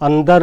ਅੰਦਰ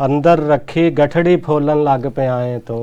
ਅੰਦਰ ਰੱਖੀ ਗਠੜੀ ਫੋਲਣ ਲੱਗ ਪਿਆ ਹੈ ਤੂੰ।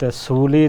ਤੇ ਸੂਲੀ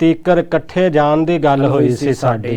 ਤੀਕਰ ਇਕੱਠੇ ਜਾਣ ਦੀ ਗੱਲ ਹੋਈ ਸੀ ਸਾਡੀ।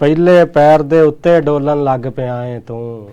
ਪਹਿਲੇ ਪੈਰ ਦੇ ਉੱਤੇ ਡੋਲਣ ਲੱਗ ਪਿਆ ਹੈ ਤੂੰ।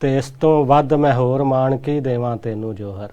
ਤੇ ਇਸ ਤੋਂ ਵੱਧ ਮੈਂ ਹੋਰ ਮਾਣ ਕੀ ਦੇਵਾਂ ਤੈਨੂੰ ਜੋਹਰ।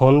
ਹੁਣ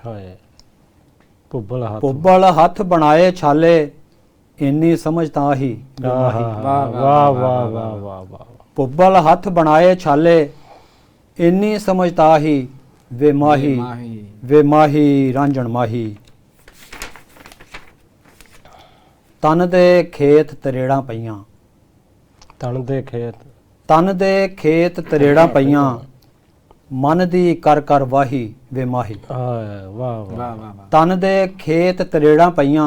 ਹਾਏ। ਭੁੱਬਲ ਹੱਥ ਪੁੱਬਲ ਹੱਥ ਬਣਾਏ ਛਾਲੇ ਇੰਨੀ ਸਮਝ ਤਾਂ ਹੀ ਵੇ ਮਾਹੀ। ਵਾਹ ਵਾਹ ਵਾਹ ਵਾਹ ਵਾਹ ਵਾਹ ਪੁੱਬਲ ਹੱਥ ਬਣਾਏ ਛਾਲੇ ਇੰਨੀ ਸਮਝ ਤਾਂ ਹੀ ਵੇ ਮਾਹੀ ਮਾਹੀ ਵੇ ਮਾਹੀ ਰਾਂਝਣ ਮਾਹੀ। ਤਨ ਦੇ ਖੇਤ ਤਰੇੜਾਂ ਪਈਆਂ ਤਣ ਦੇ ਖੇਤ ਤਨ ਦੇ ਖੇਤ ਤਰੇੜਾਂ ਪਈਆਂ ਮਨ ਦੀ ਕਰ ਕਰ ਵਾਹੀ ਵੇ ਮਾਹੀ। ਆਏ ਵਾਹ ਵਾਹ ਵਾਹ ਵਾਹ ਵਾਹ ਤਨ ਦੇ ਖੇਤ ਤਰੇੜਾਂ ਪਈਆਂ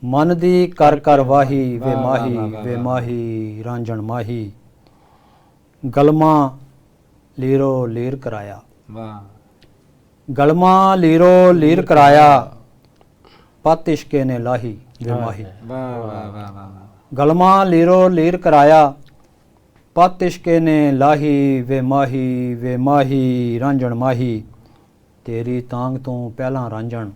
ਮਨ ਦੀ ਕਰ ਕਰ ਵਾਹੀ ਵੇ ਵਾਹ, ਮਾਹੀ ਵਾਹ, ਵਾਹ, ਵੇ ਵਾਹ। ਮਾਹੀ ਰਾਂਝਣ ਮਾਹੀ। ਗਲਮਾ ਲੀਰੋ ਲੀਰ ਕਰਾਇਆ ਵਾਹ ਗਲਮਾ ਲੀਰੋ ਲੀਰ ਕਰਾਇਆ ਪਤ ਇਸ਼ਕੇ ਨੇ ਲਾਹੀ ਵੇ ਮਾਹੀ। ਵਾਹ ਵਾਹ ਵਾਹ ਵਾਹ ਗਲਮਾ ਲੀਰੋ ਲੀਰ ਕਰਾਇਆ ਪਤ ਇਸ਼ਕੇ ਨੇ ਲਾਹੀ ਵੇ ਮਾਹੀ ਰਾਂਝਣ ਮਾਹੀ। ਤੇਰੀ ਤਾਂਗ ਤੋਂ ਪਹਿਲਾਂ ਰਾਂਝਣ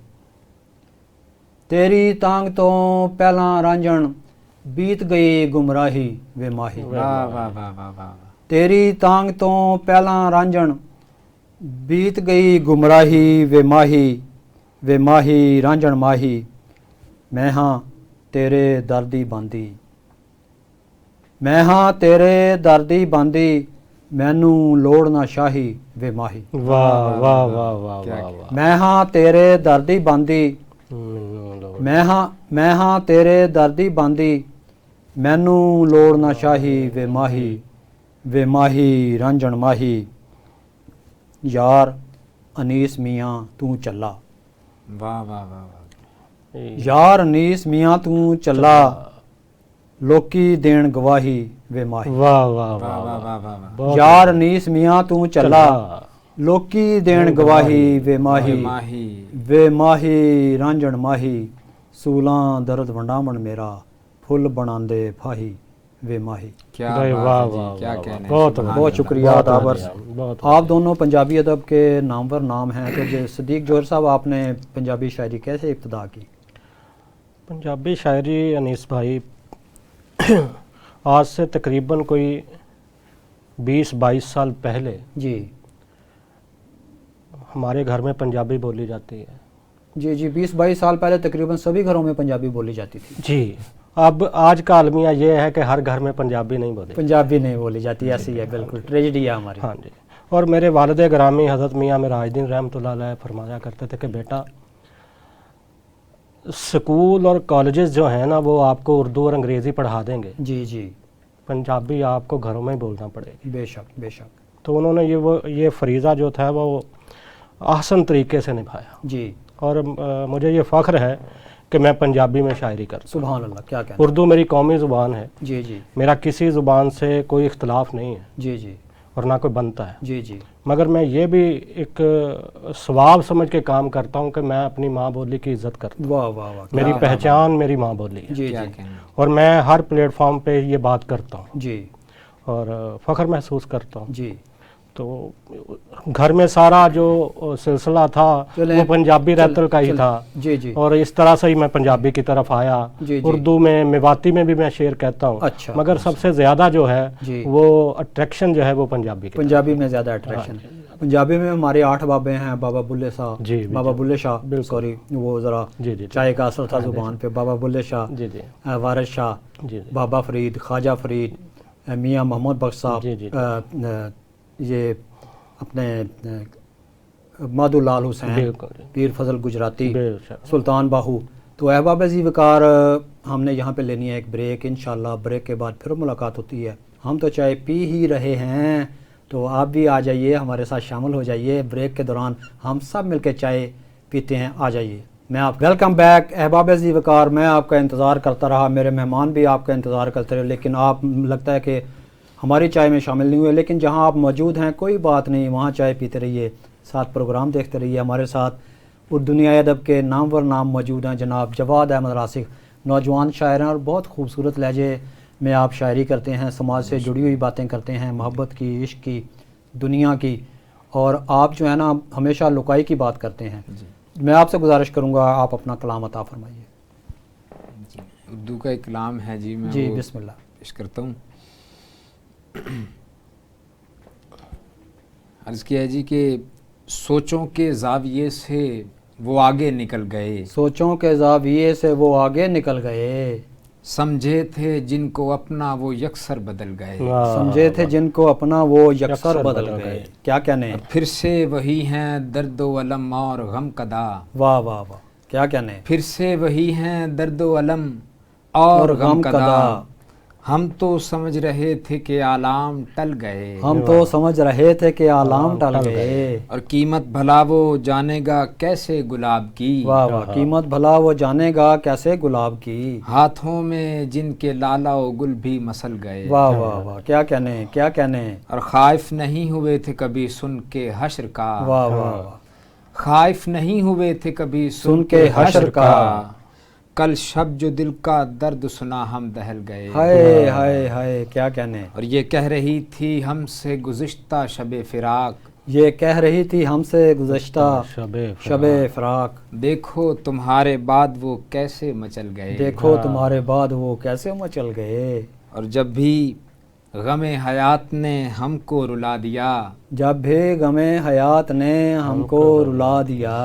ਤੇਰੀ ਤਾਂਗ ਤੋਂ ਪਹਿਲਾਂ ਰਾਂਝਣ ਬੀਤ ਗਈ ਗੁੰਮਰਾਹੀ ਵੇ ਮਾਹੀ। ਵਾਹ ਵਾਹ ਵਾਹ ਵਾਹ ਵਾਹ ਤੇਰੀ ਤਾਂਗ ਤੋਂ ਪਹਿਲਾਂ ਰਾਂਝਣ ਬੀਤ ਗਈ ਗੁੰਮਰਾਹੀ ਵੇ ਮਾਹੀ ਰਾਂਝਣ ਮਾਹੀ। ਮੈਂ ਹਾਂ ਤੇਰੇ ਦਰਦੀ ਬੰਦੀ ਮੈਂ ਹਾਂ ਤੇਰੇ ਦਰਦੀ ਬੰਦੀ ਮੈਨੂੰ ਲੋੜ ਨਾ ਸ਼ਾਹੀ ਵੇ ਮਾਹੀ। ਵਾਹ ਵਾਹ ਵਾਹ ਵਾਹ ਕਿਆ- ਵਾਹ ਵਾਹ ਮੈਂ ਹਾਂ ਤੇਰੇ ਦਰਦੀ ਬੰਦੀ ਮੈਨੂੰ ਲੋੜ ਮੈਂ ਹਾਂ ਤੇਰੇ ਦਰਦੀ ਬੰਦੀ ਮੈਨੂੰ ਲੋੜ ਨਾ ਸ਼ਾਹੀ ਵੇ ਮਾਹੀ ਰਾਂਝਣ ਮਾਹੀ। ਯਾਰ ਅਨੀਸ ਮੀਆਂ ਤੂੰ ਚੱਲਾ ਵਾਹ ਵਾਹ ਵਾਹ ਵਾਹ ਯਾਰ ਅਨੀਸ ਮੀਆਂ ਤੂੰ ਚੱਲਾ ਲੋਕੀ ਦੇਣ ਗਵਾਹੀ ਵੇ ਮਾਹੀ। ਵਾਹ ਵਾਹ ਵਾਹ ਵਾਹ ਵਾਹ ਵਾਹ ਵਾਹ ਬਹੁਤ ਯਾਰ ਅਨੀਸ ਮੀਆਂ ਤੂੰ ਚੱਲਾ ਲੋਕੀ ਦੇਣ ਗਵਾਹੀ ਵੇ ਮਾਹੀ ਵੇ ਮਾਹੀ ਰਾਂਝਣ ਮਾਹੀ। ਸੂਲਾਂ ਦਰਦ ਵੰਡਾਵਣ ਮੇਰਾ ਫੁੱਲ ਬਣਾਉਂਦੇ ਫਾਹੀ ਵੇ ਮਾਹੀ। کیا بھائی بات واہ ہے جی، واہ کیا واہ کہنے ہیں، بہت سبحان بہت اللہ۔ شکریہ بہت داور بڑھیا، بہت آپ دونوں پنجابی ادب کے نامور نام ہیں تو صدیق جوہر صاحب آپ نے پنجابی شاعری کیسے ابتدا کی؟ پنجابی شاعری انیس بھائی آج سے تقریباً کوئی 20-22 سال پہلے جی ہمارے گھر میں پنجابی بولی جاتی ہے جی جی 20-22 سال پہلے تقریباً سبھی گھروں میں پنجابی بولی جاتی تھی۔ جی اب آج کا المیہ یہ ہے کہ ہر گھر میں پنجابی نہیں بولی پنجابی نہیں بولی جاتی، ایسی ہے بالکل ٹریجڈی ہے ہماری۔ ہاں جی، اور میرے والد گرامی حضرت میاں میراج الدین رحمۃ اللہ علیہ فرمایا کرتے تھے کہ بیٹا سکول اور کالجز جو ہیں نا وہ آپ کو اردو اور انگریزی پڑھا دیں گے، جی جی پنجابی آپ کو گھروں میں ہی بولنا پڑے گی۔ بے شک بے شک تو انہوں نے یہ فریضہ جو تھا وہ احسن طریقے سے نبھایا، جی اور مجھے یہ فخر ہے کہ میں پنجابی میں شاعری کرتا ہوں۔ سبحان اللہ، کیا کہنا۔ اردو میری قومی زبان ہے، جی جی میرا کسی زبان سے کوئی اختلاف نہیں ہے جی جی اور نہ کوئی بنتا ہے، جی جی مگر میں یہ بھی ایک ثواب سمجھ کے کام کرتا ہوں کہ میں اپنی ماں بولی کی عزت کرتا واہ واہ واہ ہوں، میری پہچان میری ماں بولی ہے، جی کیا جی کہنے ہیں۔ اور میں ہر پلیٹ فارم پہ یہ بات کرتا ہوں جی اور فخر محسوس کرتا ہوں۔ جی تو گھر میں سارا جو سلسلہ تھا چلیں، وہ پنجابی رتل کا ہی چل- تھا، جی جی اور اس طرح سے ہی میں پنجابی کی طرف آیا۔ جی جی اردو میں میواتی میں بھی میں شعر کہتا ہوں، اچھا، مگر سب سے زیادہ جو ہے جی وہ اٹریکشن جو ہے وہ پنجابی کی پنجابی میں زیادہ اٹریکشن ہے۔ پنجابی میں ہمارے 8 بابے ہیں، بابا بلے شاہ، جی، جی، بابا بلے شاہ بالکل۔ سوری وہ ذرا جی جی چائے کا اثر تھا زبان پہ، بابا بلے شاہ، جی جی وارث شاہ، جی جی بابا فرید، خواجہ فرید، میاں محمد بخش صاحب، جی، جی۔ یہ اپنے مادو لال حسین، بالکل پیر فضل گجراتی، بے شک۔ سلطان باہو۔ تو احباب عزیز وقار ہم نے یہاں پہ لینی ہے ایک بریک، انشاءاللہ بریک کے بعد پھر ملاقات ہوتی ہے۔ ہم تو چائے پی ہی رہے ہیں، تو آپ بھی آ جائیے، ہمارے ساتھ شامل ہو جائیے۔ بریک کے دوران ہم سب مل کے چائے پیتے ہیں، آ جائیے۔ میں آپ ویلکم بیک احباب عزیز وقار، میں آپ کا انتظار کرتا رہا، میرے مہمان بھی آپ کا انتظار کرتے رہے، لیکن آپ لگتا ہے کہ ہماری چائے میں شامل نہیں ہوئے۔ لیکن جہاں آپ موجود ہیں کوئی بات نہیں، وہاں چائے پیتے رہیے، ساتھ پروگرام دیکھتے رہیے۔ ہمارے ساتھ اردو ادب کے نامور نام موجود ہیں، جناب جواد احمد راسخ، نوجوان شاعر ہیں اور بہت خوبصورت لہجے میں آپ شاعری کرتے ہیں، سماج سے جڑی ہوئی باتیں کرتے ہیں، محبت کی، عشق کی، دنیا کی، اور آپ جو ہے نا ہمیشہ لکائی کی بات کرتے ہیں۔ میں آپ سے گزارش کروں گا آپ اپنا کلام عطا فرمائیے۔ جی، اردو کا ایک کلام ہے جی، میں جی وہ بسم اللہ۔ پیش کرتا ہوں۔ عرض کیا ہے جی کہ سوچوں کے زاویے سے وہ آگے نکل گئے، سوچوں کے زاویے سے وہ آگے نکل گئے، سمجھے تھے جن کو اپنا وہ یکسر بدل گئے، سمجھے تھے جن کو اپنا وہ یکسر بدل گئے. کیا کہنے. پھر سے وہی ہیں درد و علم اور غم کدا، واہ واہ واہ. کیا کہنے. پھر سے وہی ہیں درد و علم اور غم کدا، ہم تو سمجھ رہے تھے کہ آلام ٹل گئے، ہم تو سمجھ رہے تھے کہ آلام ٹل گئے. اور قیمت بھلا وہ جانے گا کیسے گلاب کی، واہ واہ. قیمت بھلا وہ جانے گا کیسے گلاب کی، ہاتھوں میں جن کے لالا و گل بھی مسل گئے، واہ واہ واہ. کیا کہنے. کیا کہنے. اور خائف نہیں ہوئے تھے کبھی سن کے حشر کا، واہ واہ واہ. خائف نہیں ہوئے تھے کبھی سن کے حشر کا، کل شب جو دل کا درد سنا ہم دہل گئے، ہائے ہائے ہائے. کیا کہنے. اور یہ کہہ رہی تھی ہم سے گزشتہ شب فراق، یہ کہہ رہی تھی ہم سے گزشتہ شب فراق، دیکھو تمہارے بعد وہ کیسے مچل گئے، دیکھو تمہارے بعد وہ کیسے مچل گئے. اور جب بھی غم حیات نے ہم کو رلا دیا، جب بھی غم حیات نے ہم کو رلا دیا،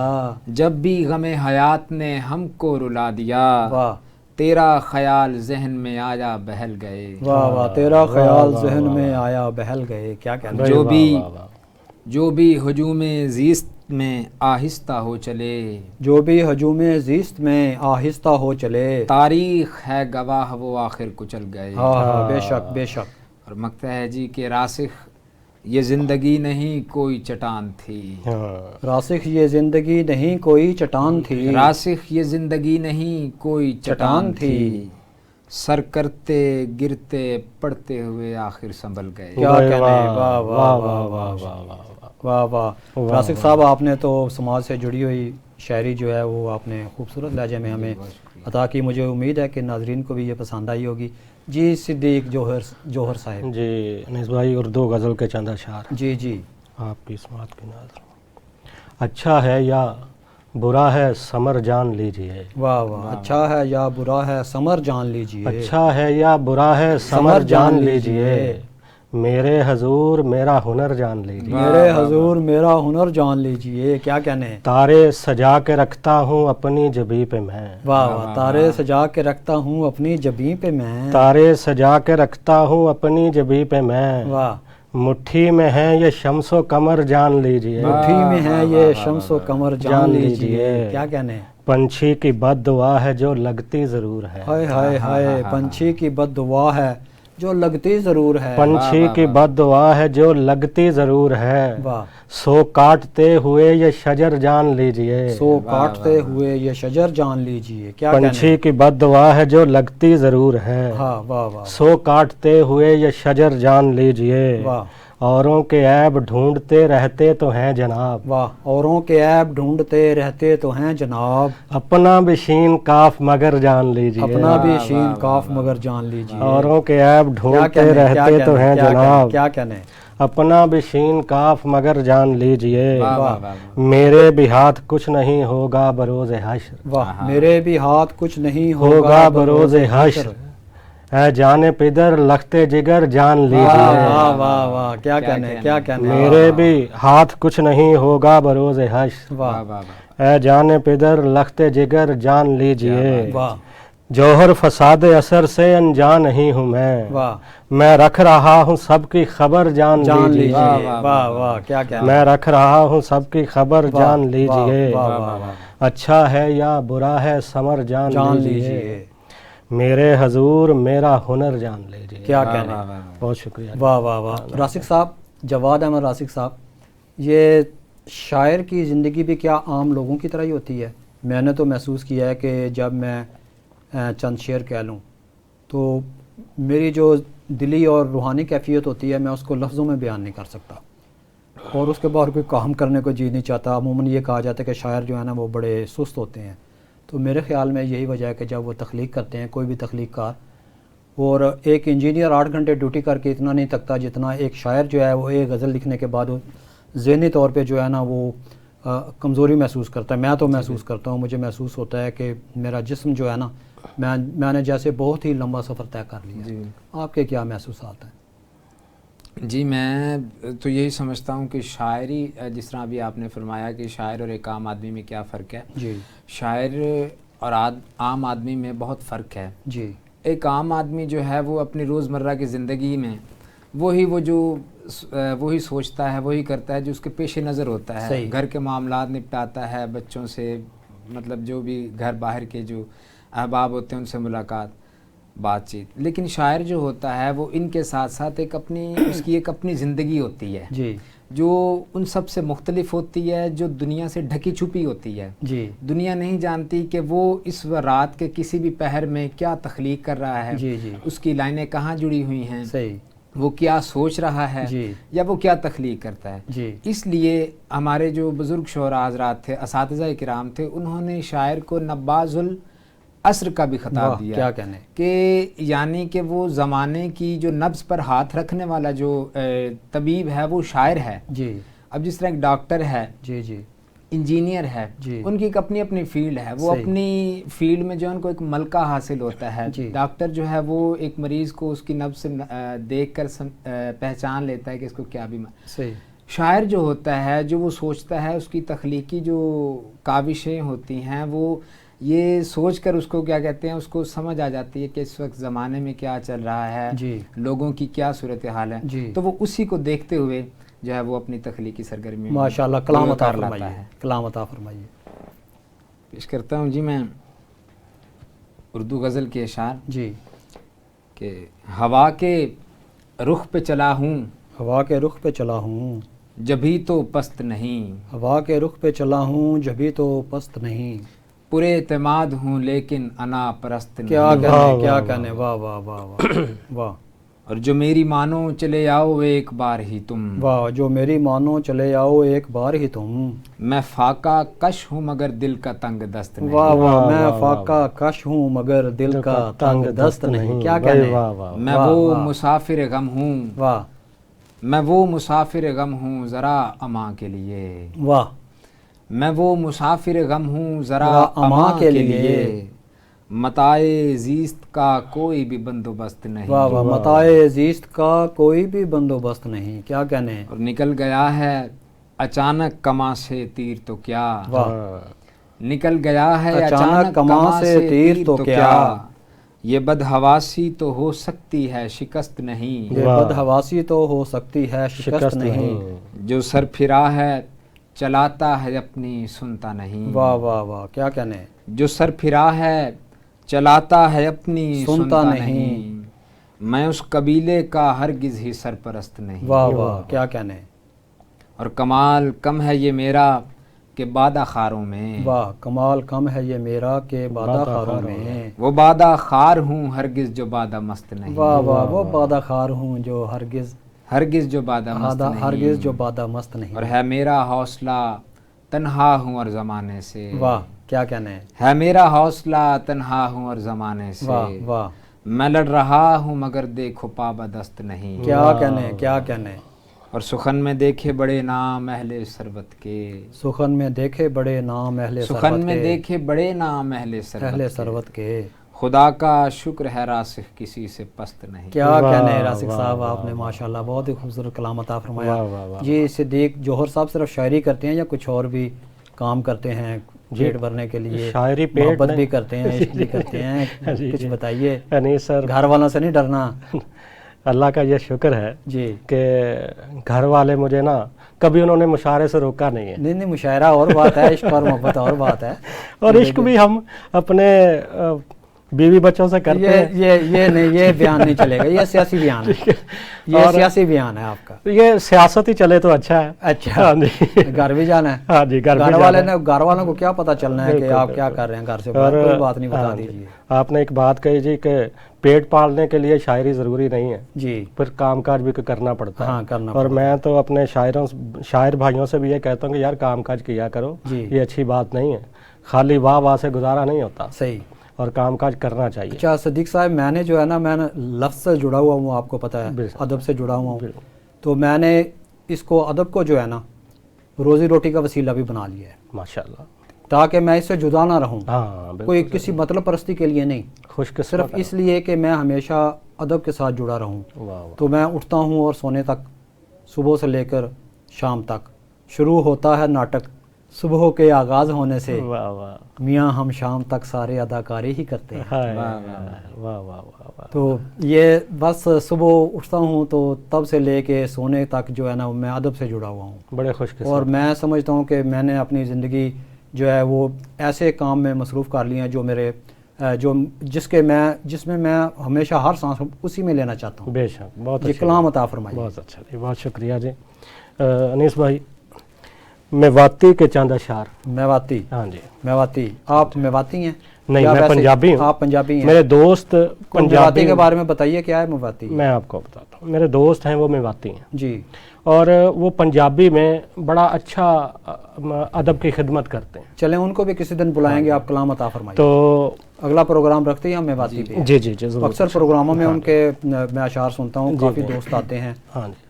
جب بھی غم حیات نے ہم کو رلا دیا، واہ تیرا خیال ذہن میں آیا بہل گئے، واہ واہ. تیرا خیال ذہن میں آیا بہل گئے. کیا کہنے. جو بھی ہجوم زیست میں آہستہ ہو چلے، جو بھی ہجوم زیست میں آہستہ ہو چلے، تاریخ ہے گواہ وہ آخر کچل گئے. ہاں ہاں. بے شک بے شک. اور مکتا ہے جی کہ راسخ یہ زندگی نہیں کوئی چٹان تھی، راسخ یہ زندگی نہیں کوئی چٹان تھی، راسخ یہ زندگی نہیں کوئی چٹان تھی، سر کرتے گرتے پڑتے ہوئے آخر سنبھل گئے. کیا کہنے. واہ واہ واہ واہ واہ واہ. راسخ صاحب آپ نے تو سماج سے جڑی ہوئی شاعری جو ہے وہ آپ نے خوبصورت لہجے میں ہمیں عطا کی. مجھے امید ہے کہ ناظرین کو بھی یہ پسند آئی ہوگی. جی صدیق جوہر صاحب. جی انیس بھائی اردو غزل کے چند اشعار جی جی. آپ کی سماعت کی ناظر. اچھا ہے یا برا ہے ثمر جان لیجئے، واہ واہ. اچھا ہے یا برا ہے ثمر جان لیجئے، اچھا ہے یا برا ہے ثمر جان لیجئے، میرے حضور میرا ہنر جان لیجئے، میرے حضور میرا ہنر جان لیجئے. کیا کہنے. تارے سجا کے رکھتا ہوں اپنی جبیں پہ میں، واہ واہ. تارے سجا کے رکھتا ہوں اپنی جبیں پہ میں، تارے سجا کے رکھتا ہوں اپنی جبیں پہ میں، واہ. مٹھی میں ہے یہ شمس و قمر جان لیجئے، مٹھی میں ہے یہ شمس و قمر جان لیجئے. کیا کہنے. پنچھی کی بد دعا ہے جو لگتی ضرور ہے، ہائے ہائے ہائے. پنچھی کی بد دعا ہے جو لگتی ضرور ہے، پنچھی کی بد دعا ہے جو لگتی ضرور ہے، واہ. سو کاٹتے ہوئے یہ شجر جان لیجئے، سو کاٹتے ہوئے یہ شجر جان لیجئے. کیا پنچھی کی بد دعا ہے جو لگتی ضرور ہے، ہاں. واہ واہ سو کاٹتے ہوئے یہ شجر جان لیجئے، واہ اوروں کے عیب ڈھونڈتے رہتے تو ہیں جناب، واہ. اوروں کے عیب ڈھونڈتے رہتے تو ہیں جناب، اپنا بشین کاف مگر جان لیجئے، اپنا بھی شین کاف مگر جان لیجئے. اوروں کے عیب کیا ڈھونڈتے کہنے. رہتے تو ہیں جناب، کیا کہنے. اپنا بشین کاف مگر جان لیجئے، واہ واہ واہ. میرے بھی ہاتھ کچھ نہیں ہوگا بروز حشر، واہ. میرے بھی ہاتھ کچھ نہیں ہوگا بروز حشر، اے جان پدر لخت جگر جان واہ لیجئے، واہ واہ واہ. کیا کہنے. کیا کہنے. میرے بھی ہاتھ کچھ نہیں ہوگا بروز حشر، واہ واہ واہ. اے جان پدر لخت جگر جان لیجئے، واہ جوہر فساد اثر سے انجان نہیں ہوں واہ. میں رکھ رہا ہوں سب کی خبر جان جان لیجئے، لیجئے. واہ واہ. کیا کہنے. میں رکھ رہا ہوں سب کی خبر واہ، جان لیجئے، واہ واہ واہ. اچھا ہے یا برا ہے ثمر جان جان لیجئے، لیجئے. میرے حضور میرا ہنر جان لیجئے. کیا کہنے. بہت شکریہ. واہ واہ واہ. راسخ صاحب، جواد احمد راسخ صاحب، یہ شاعر کی زندگی بھی کیا عام لوگوں کی طرح ہی ہوتی ہے؟ میں نے تو محسوس کیا ہے کہ جب میں چند شعر کہہ لوں تو میری جو دلی اور روحانی کیفیت ہوتی ہے میں اس کو لفظوں میں بیان نہیں کر سکتا، اور اس کے بعد کوئی کام کرنے کو جی نہیں چاہتا. عموماً یہ کہا جاتا ہے کہ شاعر جو ہے نا وہ بڑے سست ہوتے ہیں. تو میرے خیال میں یہی وجہ ہے کہ جب وہ تخلیق کرتے ہیں، کوئی بھی تخلیق کار، اور ایک انجینئر 8 گھنٹے ڈیوٹی کر کے اتنا نہیں تھکتا جتنا ایک شاعر جو ہے وہ ایک غزل لکھنے کے بعد ذہنی طور پہ جو ہے نا وہ کمزوری محسوس کرتا ہے. میں تو محسوس کرتا ہوں، مجھے محسوس ہوتا ہے کہ میرا جسم جو ہے نا میں نے جیسے بہت ہی لمبا سفر طے کر لیا. آپ کے کیا محسوسات ہیں؟ جی میں تو یہی سمجھتا ہوں کہ شاعری، جس طرح ابھی آپ نے فرمایا کہ شاعر اور ایک عام آدمی میں کیا فرق ہے، جی شاعر اور عام آدمی میں بہت فرق ہے. جی ایک عام آدمی جو ہے وہ اپنی روزمرہ کی زندگی میں وہی سوچتا ہے، وہی کرتا ہے جو اس کے پیش نظر ہوتا ہے. صحیح. گھر کے معاملات نپٹاتا ہے، بچوں سے مطلب جو بھی گھر باہر کے جو احباب ہوتے ہیں ان سے ملاقات، بات چیت. لیکن شاعر جو ہوتا ہے وہ ان کے ساتھ ساتھ اس کی ایک اپنی زندگی ہوتی ہے جی جو ان سب سے مختلف ہوتی ہے، جو دنیا سے ڈھکی چھپی ہوتی ہے. جی دنیا نہیں جانتی کہ وہ اس رات کے کسی بھی پہر میں کیا تخلیق کر رہا ہے، جی جی اس کی لائنیں کہاں جڑی ہوئی ہیں، صحیح. وہ کیا سوچ رہا ہے جی یا وہ کیا تخلیق کرتا ہے. جی اس لیے ہمارے جو بزرگ شعراء حضرات تھے، اساتذہ کرام تھے، انہوں نے شاعر کو نباذ العصر کا بھی خطاب واہ دیا کیا کہنے. کہ یعنی کہ وہ زمانے کی جو نبض پر ہاتھ رکھنے والا جو طبیب ہے وہ شاعر ہے. جی اب جس طرح ایک ڈاکٹر ہے، جی جی انجینئر ہے، جی. ان کی ایک اپنی فیلڈ ہے، وہ صحیح. اپنی فیلڈ میں جو ان کو ایک ملکہ حاصل ہوتا ہے. جی. ڈاکٹر جو ہے وہ ایک مریض کو اس کی نبض سے دیکھ کر پہچان لیتا ہے کہ اس کو کیا بیماری. صحیح. شاعر جو ہوتا ہے، جو وہ سوچتا ہے، اس کی تخلیقی جو کاوشیں ہوتی ہیں وہ یہ سوچ کر اس کو کیا کہتے ہیں، اس کو سمجھ آ جاتی ہے کہ اس وقت زمانے میں کیا چل رہا ہے، جی لوگوں کی کیا صورتحال ہے. جی. تو وہ اسی کو دیکھتے ہوئے جو ہے وہ اپنی تخلیقی سرگرمی ماشاءاللہ کلام عطا لاتا فرمائیے. ہے. کلام عطا فرمائیے. پیش کرتا ہوں جی میں اردو غزل کے اشعار جی. کہ ہوا کے رخ پہ چلا ہوں، ہوا کے رخ پہ چلا ہوں، جبھی تو پست نہیں، ہوا کے رخ پہ چلا ہوں، جبھی تو پست نہیں. پورے اعتماد ہوں لیکن انا پرست نہیں. کیا واہ، کہنے واہ، کیا واہ، کہنے. واہ واہ واہ واہ واہ اور جو میری مانو چلے آؤ ایک بار ہی تم، واہ. جو میری مانو چلے آؤ ایک بار ہی تم. میں فاقہ کش ہوں مگر دل کا تنگ دست نہیں. واہ واہ. واہ، میں واہ، فاقہ کش ہوں مگر دل کا تنگ دست نہیں. کیا بھائی، کہنے. واہ، واہ. میں واہ، وہ واہ. مسافر غم ہوں، واہ میں وہ مسافر غم ہوں ذرا اما کے لیے. واہ. میں وہ مسافر غم ہوں ذرا ذرا اما کے لیے. لیے. متائے زیست کا کوئی بھی بندوبست نہیں. واہ واہ. متائے زیست کا کوئی بھی بندوبست نہیں. کیا کہنے. اور نکل گیا ہے اچانک کماں سے تیر تو کیا. واہ. نکل گیا ہے اچانک کماں سے تیر تو کیا. یہ بدحواسی تو ہو سکتی ہے شکست نہیں. یہ واہ. بدحواسی تو ہو سکتی ہے شکست نہیں. جو سر پھرا ہے چلاتا ہے اپنی سنتا نہیں. واہ واہ واہ. کیا کہنے. جو سر پھرا ہے چلاتا ہے اپنی سنتا سنتا نہیں. نہیں. میں اس قبیلے کا ہرگز ہی سرپرست نہیں. واہ واہ. کیا کہنے. اور کمال کم ہے یہ میرا کہ بادہ خاروں میں. واہ. کمال کم ہے یہ میرا کہ بادہ خاروں میں. وہ بادہ خار ہوں ہرگز جو بادہ مست نہیں. واہ واہ. وہ بادہ خار ہوں جو ہرگز جو بادہ مست نہیں. ہرگز جو بادہ مست نہیں. اور ہے میرا حوصلہ تنہا ہوں اور زمانے سے. واہ. کیا کہنے. ہے میرا حوصلہ تنہا ہوں اور زمانے سے. واہ واہ. میں لڑ رہا ہوں مگر دیکھو پابندست نہیں. کیا کہنے. کیا کہنے. اور سخن میں دیکھے بڑے نام اہل ثروت کے. سخن میں دیکھے بڑے نام اہل سخن میں دیکھے بڑے نام اہل ثروت کے. خدا کا شکر ہے راسخ کسی سے پست نہیں. کیا واہ، کہنے. راسخ واہ، صاحب واہ، آپ نے ماشاءاللہ بہت ہی خوبصورت کلام عطا فرمایا. واہ، واہ، واہ. جی صدیق جوہر صاحب صرف شاعری کرتے ہیں یا کچھ اور بھی کام کرتے ہیں پیٹ بھرنے کے لیے؟ شاعری پیٹ محبت نہیں. بھی کرتے ہیں، عشق بھی کرتے ہیں. جی، کچھ جی. بتائیے. نہیں سر، گھر والوں سے نہیں ڈرنا. اللہ کا یہ شکر ہے جی. کہ گھر والے مجھے نا کبھی انہوں نے مشاعرے سے روکا نہیں ہے. نہیں مشاعرہ اور بات ہے، عشق اور محبت اور بات ہے. اور عشق بھی ہم اپنے بیوی بچوں سے کرتے ہیں. یہ نہیں، یہ بیان نہیں چلے گا. یہ سیاسی بیان ہے. یہ سیاسی بیان ہے آپ کا. یہ سیاست ہی چلے تو اچھا ہے. اچھا. ہاں جی. گھر بھی جانا ہے. ہاں جی. گھر والوں کو کیا پتا چلنا ہے کہ آپ کیا کر رہے ہیں گھر سے باہر. کوئی بات نہیں، بتا دیجیے. آپ نے ایک بات کہی جی کہ پیٹ پالنے کے لیے شاعری ضروری نہیں ہے، جی. پھر کام کاج بھی کرنا پڑتا ہے. ہاں کرنا. اور میں تو اپنے شاعر بھائیوں سے بھی یہ کہتا ہوں کہ یار کام کاج کیا کرو. یہ اچھی بات نہیں ہے، خالی واہ سے گزارا نہیں ہوتا. صحیح. اور کام کاج کرنا چاہیے. اچھا صدیق صاحب، میں نے جو ہے نا، میں نے لفظ سے جڑا ہوا ہوں، آپ کو پتہ ہے ادب سے جڑا ہوا ہوں. تو میں نے اس کو ادب کو جو ہے نا روزی روٹی کا وسیلہ بھی بنا لیا ہے. ماشاءاللہ. تاکہ میں اس سے جدا نہ رہوں. ہاں کوئی کسی مطلب پرستی کے لیے نہیں، خوش صرف اس لیے کہ میں ہمیشہ ادب کے ساتھ جڑا رہوں. واہ واہ. تو میں اٹھتا ہوں اور سونے تک، صبح سے لے کر شام تک شروع ہوتا ہے ناٹک، صبح کے آغاز ہونے سے واہ واہ. میاں ہم شام تک سارے اداکاری ہی کرتے ہیں. ہائے، واہ واہ واہ واہ واہ. تو یہ بس صبح اٹھتا ہوں تو تب سے لے کے سونے تک جو ہے نا میں ادب سے جڑا ہوا ہوں. بڑے خوش قسمت. اور میں سمجھتا ہوں کہ میں نے اپنی زندگی جو ہے وہ ایسے کام میں مصروف کر لی ہیں جو میرے جس میں میں ہمیشہ ہر سانس اسی میں لینا چاہتا ہوں. بے شک، بہت یہ اچھا. کلام عطا فرمائیے. بہت اچھا جی، بہت شکریہ جی. انیس بھائی، میواتی کے چند اشعار. میواتی. ہاں جی. میواتی. آپ میواتی ہیں؟ نہیں، یا میں ویسے پنجابی ہوں. آپ پنجابی ہیں؟ میرے دوست میواتی پنجابی کے بارے میں بتائیے، کیا ہے میواتی؟ میں آپ کو بتاتا ہوں. میرے دوست ہیں وہ میواتی ہیں، جی اور وہ پنجابی میں بڑا اچھا ادب کی خدمت کرتے ہیں. چلیں ان کو بھی کسی دن بلائیں گے، آپ کلام عطا فرمائیے. تو اگلا پروگرام رکھتے ہیں ہم میواتی پہ. جی جی جی ضرور. اکثر پروگراموں میں ان کے میں اشعار سنتا ہوں، جی، کافی جی. دوست آتے ہیں. ہاں جی.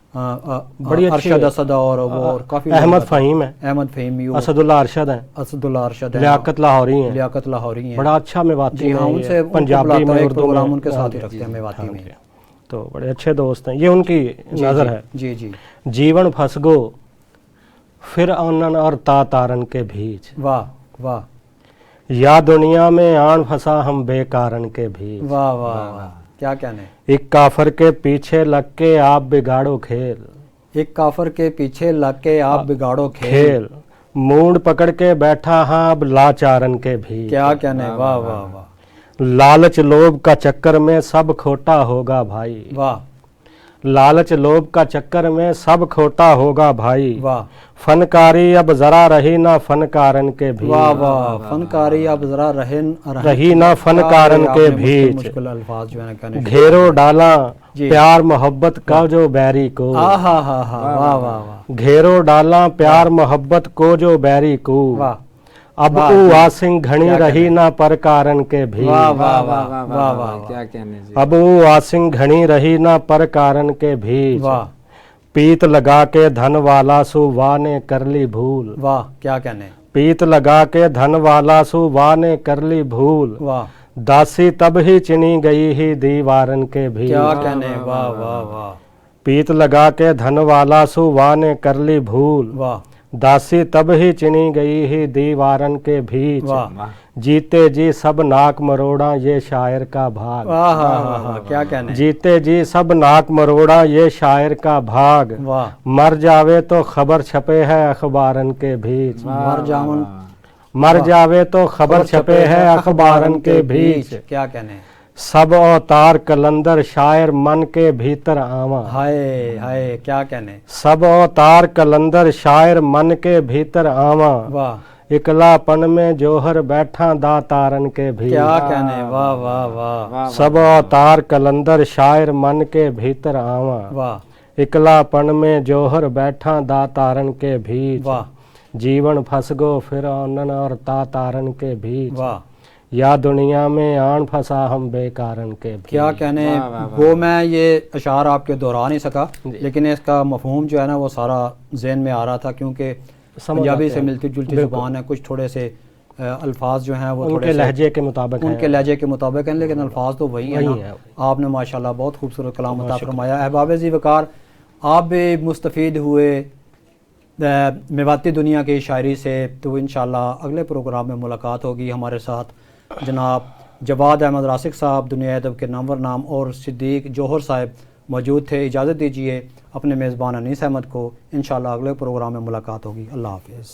بڑی ارشد اسد اور وہ اور کافی لوگ احمد آتے ہیں. فہیم ہے، احمد فہیم، اسد اللہ ارشد ہیں، اسد اللہ ارشد ہیں، لیاقت لاہوری ہیں. لیاقت لاہوری ہیں. بڑا اچھا میواتی جی ہاں، ہیں ان یہ. سے ان کو پنجابی بلاتا ہوں، میں، ایک اردو پروگرام میں. ان کے ساتھ ہی ہاں رکھتے ہیں میواتی ہاں میں. جی. تو بڑے اچھے دوست ہیں یہ. ان کی جی نظر جی ہے. جی جی. جیون پھنس گو پھر آنن اور تا تارن کے بیچ، واہ واہ یا دنیا میں آن پھنسا ہم بے کارن کے بیچ. واہ واہ واہ، کیا کہنے. ایک کافر کے پیچھے لگ کے آپ بگاڑو کھیل، ایک کافر کے پیچھے لگ کے آپ بگاڑو کھیل. کھیل مونڈ پکڑ کے بیٹھا ہاں اب لاچارن کے بھی. کیا کہنے. واہ واہ واہ لالچ لوب کا چکر میں سب کھوٹا ہوگا بھائی، واہ لالچ لوب کا چکر میں سب کھوٹا ہوگا بھائی. واہ فنکاری اب ذرا رہی نہ فنکارن کے بھی، واہ واہ. فنکاری اب ذرا رہی نہ فنکارن کے بیچ. مشکل الفاظ جو ہے نا کہنے. گھیرو ڈالا جی. پیار محبت کا جو بیری کو، ہاں ہاں ہاں ہاں. واہ واہ واہ گھیرو ڈالا پیار محبت کو جو بیری کو، واہ اب واہ او جی. آسنگ گھنی کیا رہی کہنے. نہ پرکارن کے بھی، واہ واہ واہ واہ واہ واہ واہ واہ، کیا کہنے جی. اب او آسنگ گھنی رہی نہ پرکارن کے بھی. واہ پیت لگا کے دھن والا سو واہ نے کر لی بھول، واہ. کیا کہنے. پیت لگا کے دھن والا سو واہ نے کر لی بھول. واہ داسی تب ہی چنی گئی ہی دیوارن کے بھی، کیا کہنے. واہ واہ واہ پیت لگا کے دھن والا سو واہ نے کر لی بھول. واہ داسی تب ہی چنی گئی ہی دیوارن کے بیچ. واہ جیتے جی سب ناک مروڑا یہ شاعر کا بھاگ، واہ ہاں ہاں ہاں. کیا کہنے. جیتے جی سب ناک مروڑا یہ شاعر کا بھاگ. واہ مر جاوے تو خبر چھپے ہے اخبارن کے بیچ، مر جاون. مر جاوے تو خبر چھپے ہے اخبارن کے بیچ. کیا کہنے. سب اوتار کلندر شاعر من کے بھیتر آواں، ہائے ہائے. کیا کہنے. سب اوتار کلندر شاعر من کے بھیتر آواں. واہ اکلا پن میں جوہر بیٹھا داتارن کے بھی. کیا کہنے. واہ واہ واہ سب اوتار کلندر شاعر من کے بھیتر آواں. واہ اکلا پن میں جوہر بیٹھا داتارن کے بیچ. واہ جیون پھنس گو پھر آنن اور تا تارن کے بیچ. واہ. یا دنیا میں آن پھنسا ہم بے کارن کے بھی. کیا کہنے. وہ میں یہ اشعار آپ کے دہرا نہیں سکا، لیکن اس کا مفہوم جو ہے نا وہ سارا ذہن میں آ رہا تھا، کیونکہ پنجابی سے ملتی جلتی زبان ہے. کچھ تھوڑے سے الفاظ جو ہیں وہ ان تھوڑے کے سے لہجے کے مطابق ان ہیں، کے لہجے کے مطابق ہیں، لیکن الفاظ تو وہی ہیں نا. آپ نے ماشاءاللہ بہت خوبصورت کلام عطا فرمایا. احباب ذی وقار، آپ بھی مستفید ہوئے میواتی دنیا کی شاعری سے. تو انشاءاللہ اگلے پروگرام میں ملاقات ہوگی. ہمارے ساتھ جناب جواد احمد راسک صاحب دنیا ادب کے نامور نام اور صدیق جوہر صاحب موجود تھے. اجازت دیجیے اپنے میزبان انیس احمد کو. انشاءاللہ اگلے پروگرام میں ملاقات ہوگی. اللہ حافظ.